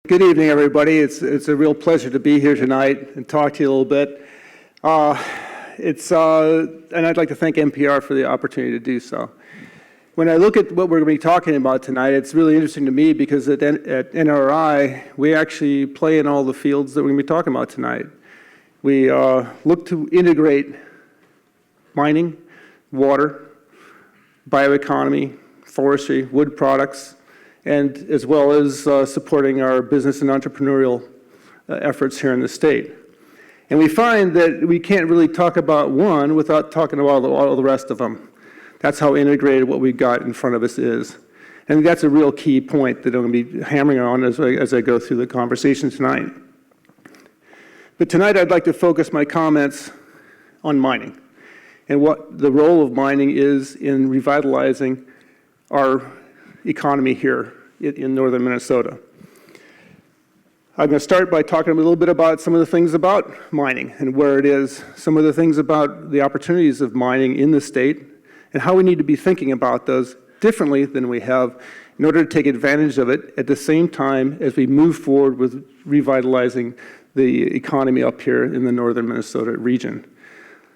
Good evening, everybody. It's a real pleasure to be here tonight and talk to you a little bit. And I'd like to thank NPR for the opportunity to do so. When I look at what we're going to be talking about tonight, it's really interesting to me because at NRI, we actually play in all the fields that we're going to be talking about tonight. We look to integrate mining, water, bioeconomy, forestry, wood products, and as well as supporting our business and entrepreneurial efforts here in the state. And we find that we can't really talk about one without talking about all the rest of them. That's how integrated what we've got in front of us is. And that's a real key point that I'm going to be hammering on as I go through the conversation tonight. But tonight I'd like to focus my comments on mining and what the role of mining is in revitalizing our economy here in northern Minnesota. I'm going to start by talking a little bit about some of the things about mining and where it is, some of the things about the opportunities of mining in the state, and how we need to be thinking about those differently than we have in order to take advantage of it at the same time as we move forward with revitalizing the economy up here in the northern Minnesota region.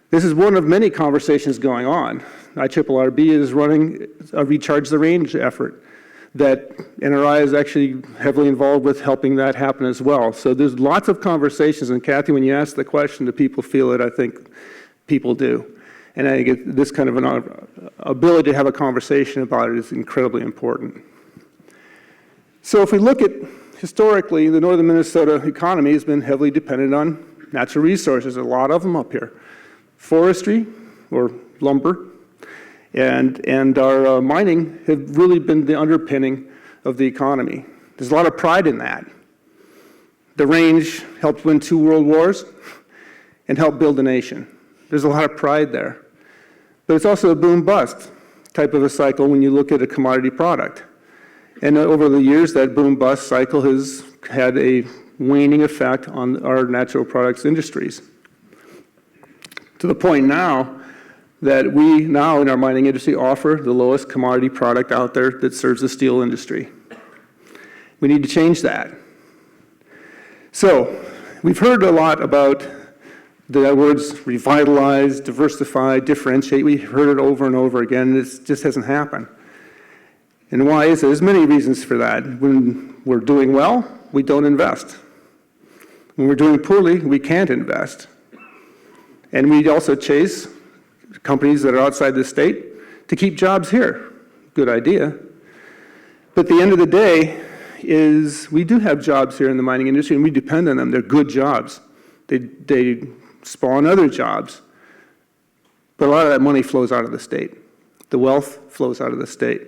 This is one of many conversations going on. IRRB is running a Recharge the Range effort that NRI is actually heavily involved with helping that happen as well. So there's lots of conversations, and Kathy, when you ask the question, do people feel it? I think people do. And I think this kind of an ability to have a conversation about it is incredibly important. So if we look at historically, the northern Minnesota economy has been heavily dependent on natural resources, a lot of them up here. Forestry, or lumber, and our mining have really been the underpinning of the economy. There's a lot of pride in that. The range helped win 2 world wars and helped build a nation. There's a lot of pride there. But it's also a boom-bust type of a cycle when you look at a commodity product. And over the years, that boom-bust cycle has had a waning effect on our natural products industries. To the point now that we now in our mining industry offer the lowest commodity product out there that serves the steel industry. We need to change that. So we've heard a lot about the words revitalize, diversify, differentiate. We've heard it over and over again, and it just hasn't happened. And why is it? There's many reasons for that. When we're doing well, we don't invest. When we're doing poorly, we can't invest. And we also chase companies that are outside the state to keep jobs here. Good idea. But the end of the day is we do have jobs here in the mining industry, and we depend on them. They're good jobs. They spawn other jobs. But a lot of that money flows out of the state. The wealth flows out of the state.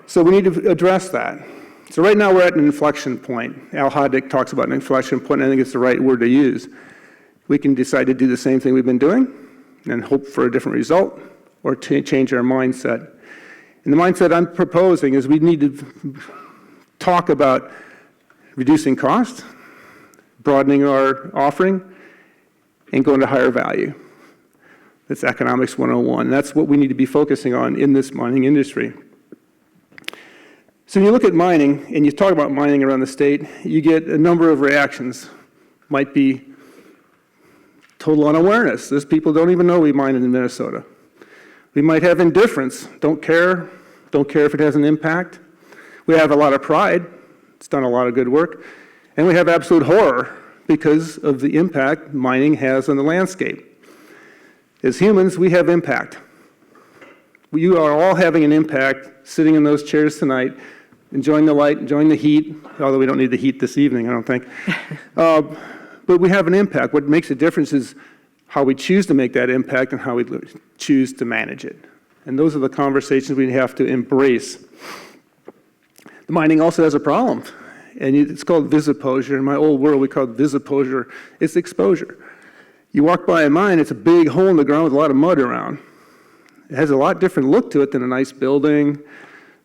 So we need to address that. So right now we're at an inflection point. Al Hoddick talks about an inflection point, and I think it's the right word to use. We can decide to do the same thing we've been doing and hope for a different result, or change our mindset. And the mindset I'm proposing is we need to talk about reducing cost, broadening our offering, and going to higher value. That's Economics 101. That's what we need to be focusing on in this mining industry. So when you look at mining, and you talk about mining around the state, you get a number of reactions. Might be total unawareness. Those people don't even know we mine in Minnesota. We might have indifference, don't care if it has an impact. We have a lot of pride, it's done a lot of good work. And we have absolute horror because of the impact mining has on the landscape. As humans, we have impact. You are all having an impact sitting in those chairs tonight, enjoying the light, enjoying the heat, although we don't need the heat this evening, I don't think. But we have an impact. What makes a difference is how we choose to make that impact and how we choose to manage it. And those are the conversations we have to embrace. The mining also has a problem, and it's called visiposure. In my old world, we call it visiposure. It's exposure. You walk by a mine, it's a big hole in the ground with a lot of mud around. It has a lot different look to it than a nice building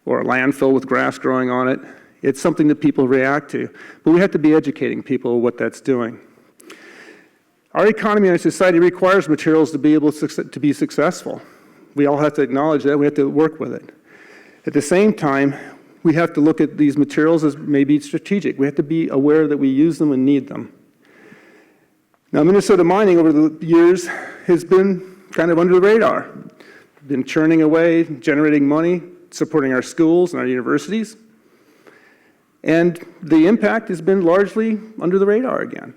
or a landfill with grass growing on it. It's something that people react to. But we have to be educating people what that's doing. Our economy and our society requires materials to be able to be successful. We all have to acknowledge that. We have to work with it. At the same time, we have to look at these materials as maybe strategic. We have to be aware that we use them and need them. Now, Minnesota mining over the years has been kind of under the radar. Been churning away, generating money, supporting our schools and our universities. And the impact has been largely under the radar again.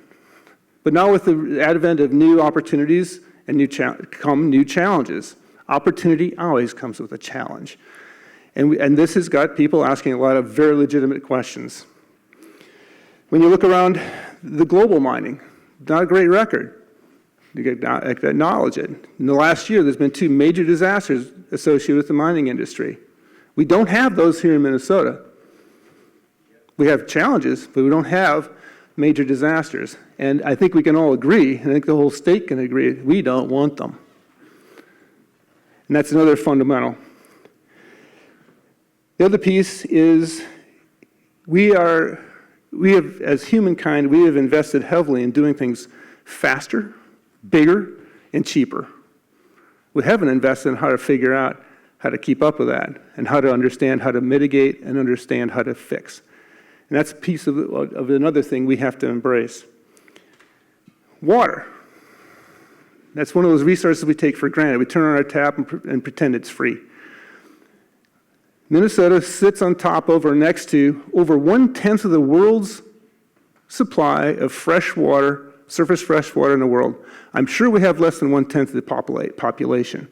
But now with the advent of new opportunities and come new challenges. Opportunity always comes with a challenge. And this has got people asking a lot of very legitimate questions. When you look around the global mining, not a great record. You acknowledge it. In the last year, there's been 2 major disasters associated with the mining industry. We don't have those here in Minnesota. We have challenges, but we don't have major disasters. And I think we can all agree, and I think the whole state can agree, we don't want them. And that's another fundamental. The other piece is we have, as humankind, we have invested heavily in doing things faster, bigger, and cheaper. We haven't invested in how to figure out how to keep up with that and how to understand how to mitigate and understand how to fix. And that's a piece of another thing we have to embrace. Water. That's one of those resources we take for granted. We turn on our tap and pretend it's free. Minnesota sits on top next to over 1/10 of the world's supply of fresh water, surface fresh water in the world. I'm sure we have less than 1/10 of the population.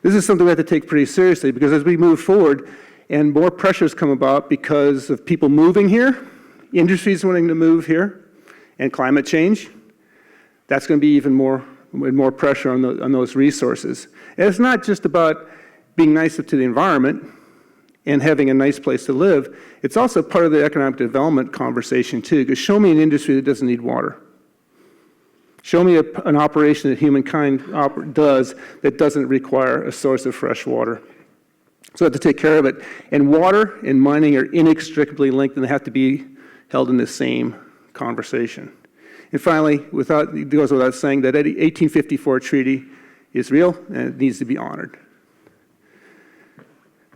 This is something we have to take pretty seriously because as we move forward and more pressures come about because of people moving here, industries wanting to move here, and climate change, that's going to be even more pressure on those resources. And it's not just about being nice to the environment and having a nice place to live. It's also part of the economic development conversation too, because show me an industry that doesn't need water. Show me an operation that humankind does that doesn't require a source of fresh water. So we have to take care of it. And water and mining are inextricably linked, and they have to be held in the same conversation. And finally, it goes without saying that the 1854 treaty is real, and it needs to be honored.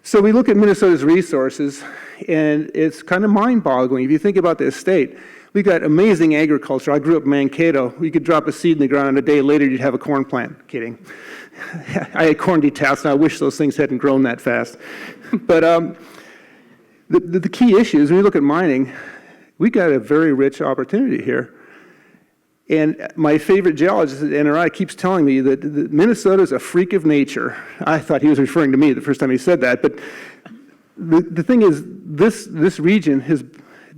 So we look at Minnesota's resources, and it's kind of mind-boggling. If you think about the state, we've got amazing agriculture. I grew up in Mankato. You could drop a seed in the ground, and a day later, you'd have a corn plant. Kidding. I had corn details, and I wish those things hadn't grown that fast. But the key issue is when you look at mining, we got a very rich opportunity here. And my favorite geologist at NRI keeps telling me that Minnesota is a freak of nature. I thought he was referring to me the first time he said that. But the thing is, this region has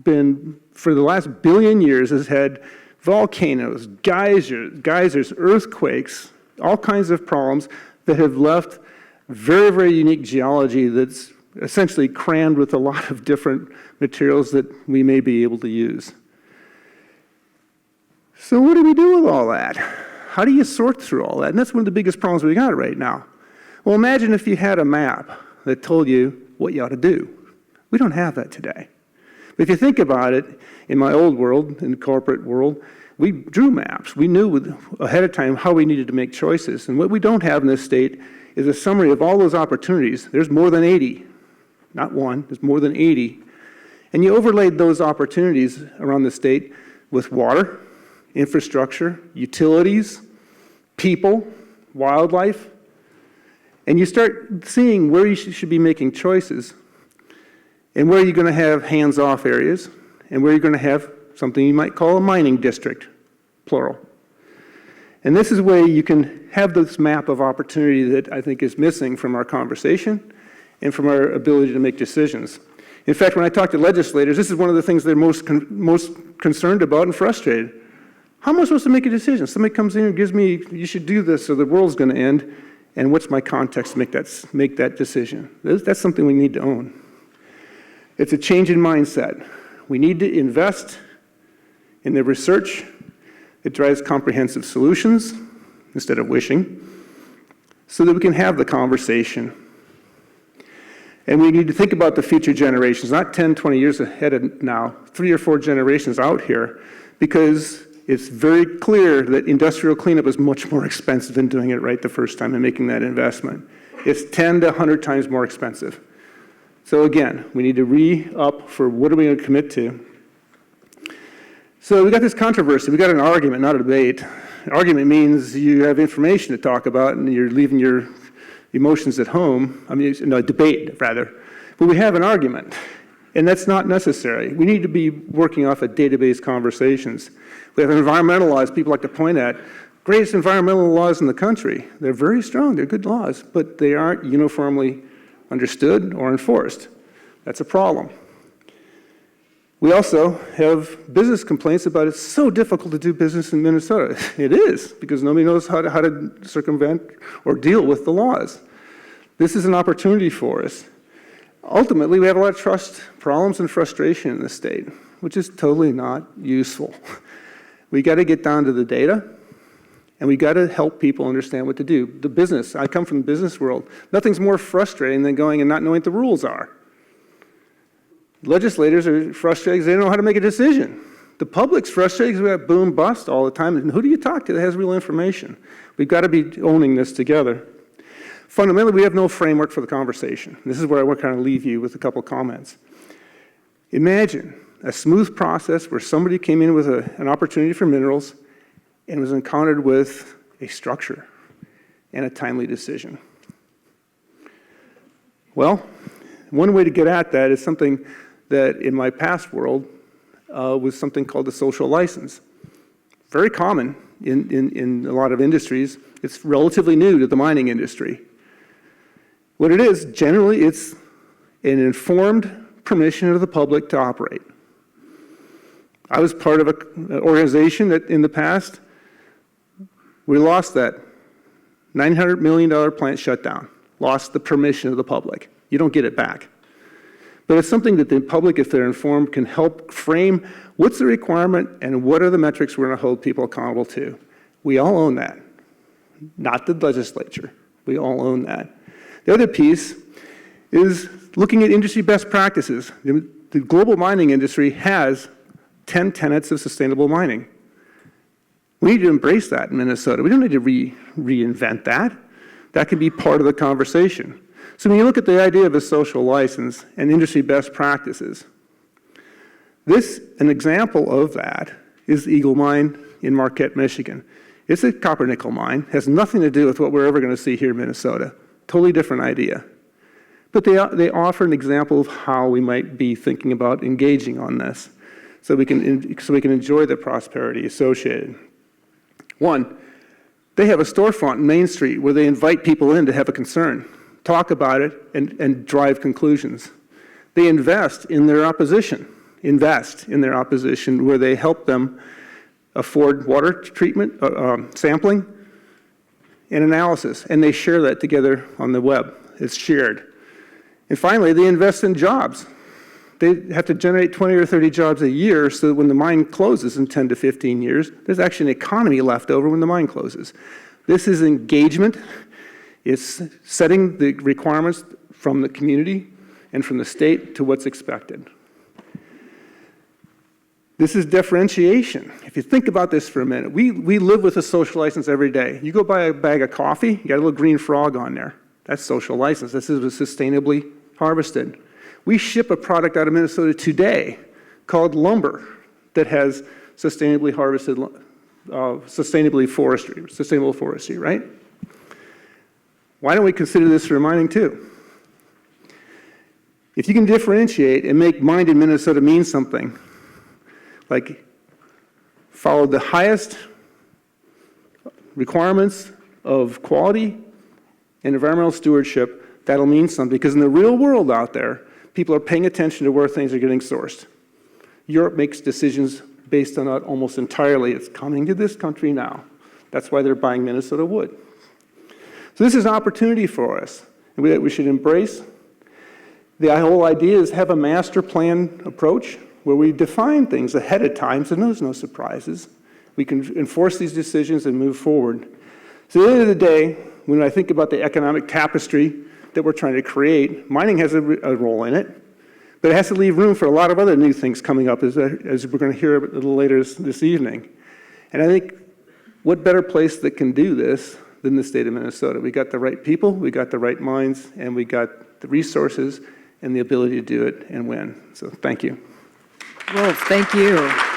been, for the last billion years, has had volcanoes, geysers, earthquakes, all kinds of problems that have left very, very unique geology that's essentially crammed with a lot of different materials that we may be able to use. So what do we do with all that? How do you sort through all that? And that's one of the biggest problems we got right now. Well, imagine if you had a map that told you what you ought to do. We don't have that today. But if you think about it, in my old world, in the corporate world, we drew maps. We knew ahead of time how we needed to make choices. And what we don't have in this state is a summary of all those opportunities. There's more than 80. Not one, there's more than 80. And you overlaid those opportunities around the state with water, infrastructure, utilities, people, wildlife, and you start seeing where you should be making choices and where you're going to have hands-off areas and where you're going to have something you might call a mining district, plural. And this is where you can have this map of opportunity that I think is missing from our conversation and from our ability to make decisions. In fact, when I talk to legislators, this is one of the things they're most concerned about and frustrated. How am I supposed to make a decision? Somebody comes in and gives me, you should do this or the world's going to end, and what's my context to make that decision? That's something we need to own. It's a change in mindset. We need to invest in the research that drives comprehensive solutions instead of wishing, so that we can have the conversation. And we need to think about the future generations, not 10, 20 years ahead of now, 3 or 4 generations out here, because it's very clear that industrial cleanup is much more expensive than doing it right the first time and making that investment. It's 10 to 100 times more expensive. So again, we need to re-up for what are we going to commit to. So we got this controversy. We got an argument, not a debate. An argument means you have information to talk about and you're leaving your emotions at home. I mean, no, debate, rather. But we have an argument, and that's not necessary. We need to be working off of database conversations. We have environmental laws people like to point at. Greatest environmental laws in the country. They're very strong. They're good laws, but they aren't uniformly understood or enforced. That's a problem. We also have business complaints about it's so difficult to do business in Minnesota. It is, because nobody knows how to circumvent or deal with the laws. This is an opportunity for us. Ultimately, we have a lot of trust problems and frustration in the state, which is totally not useful. We got to get down to the data, and we got to help people understand what to do. The business, I come from the business world. Nothing's more frustrating than going and not knowing what the rules are. Legislators are frustrated because they don't know how to make a decision. The public's frustrated because we have boom-bust all the time. And who do you talk to that has real information? We've got to be owning this together. Fundamentally, we have no framework for the conversation. This is where I want to kind of leave you with a couple comments. Imagine a smooth process where somebody came in with an opportunity for minerals and was encountered with a structure and a timely decision. Well, one way to get at that is something that in my past world was something called the social license. Very common in a lot of industries. It's relatively new to the mining industry. What it is, generally, it's an informed permission of the public to operate. I was part of an organization that in the past, we lost that. $900 million plant shut down. Lost the permission of the public. You don't get it back. But it's something that the public, if they're informed, can help frame what's the requirement and what are the metrics we're going to hold people accountable to. We all own that, not the legislature. We all own that. The other piece is looking at industry best practices. The global mining industry has 10 tenets of sustainable mining. We need to embrace that in Minnesota. We don't need to reinvent that. That can be part of the conversation. So when you look at the idea of a social license and industry best practices, an example of that is Eagle Mine in Marquette, Michigan. It's a copper nickel mine, has nothing to do with what we're ever going to see here in Minnesota. Totally different idea. But they offer an example of how we might be thinking about engaging on this so we can enjoy the prosperity associated. One, they have a storefront in Main Street where they invite people in to have a concern, talk about it, and drive conclusions. They invest in their opposition where they help them afford water treatment, sampling, and analysis, and they share that together on the web. It's shared. And finally, they invest in jobs. They have to generate 20 or 30 jobs a year so that when the mine closes in 10 to 15 years, there's actually an economy left over when the mine closes. This is engagement. It's setting the requirements from the community and from the state to what's expected. This is differentiation. If you think about this for a minute, we live with a social license every day. You go buy a bag of coffee, you got a little green frog on there. That's social license. This is sustainably harvested. We ship a product out of Minnesota today called lumber that has sustainably harvested, sustainable forestry, right? Why don't we consider this for mining too? If you can differentiate and make mine in Minnesota mean something, like follow the highest requirements of quality and environmental stewardship, that'll mean something. Because in the real world out there, people are paying attention to where things are getting sourced. Europe makes decisions based on that almost entirely. It's coming to this country now. That's why they're buying Minnesota wood. So this is an opportunity for us, and we should embrace. The whole idea is have a master plan approach where we define things ahead of time so there's no surprises. We can enforce these decisions and move forward. So at the end of the day, when I think about the economic tapestry that we're trying to create, mining has a role in it, but it has to leave room for a lot of other new things coming up as we're going to hear a little later this evening. And I think what better place that can do this than the state of Minnesota? We got the right people, we got the right minds, and we got the resources, and the ability to do it and win. So thank you. Rolf, thank you.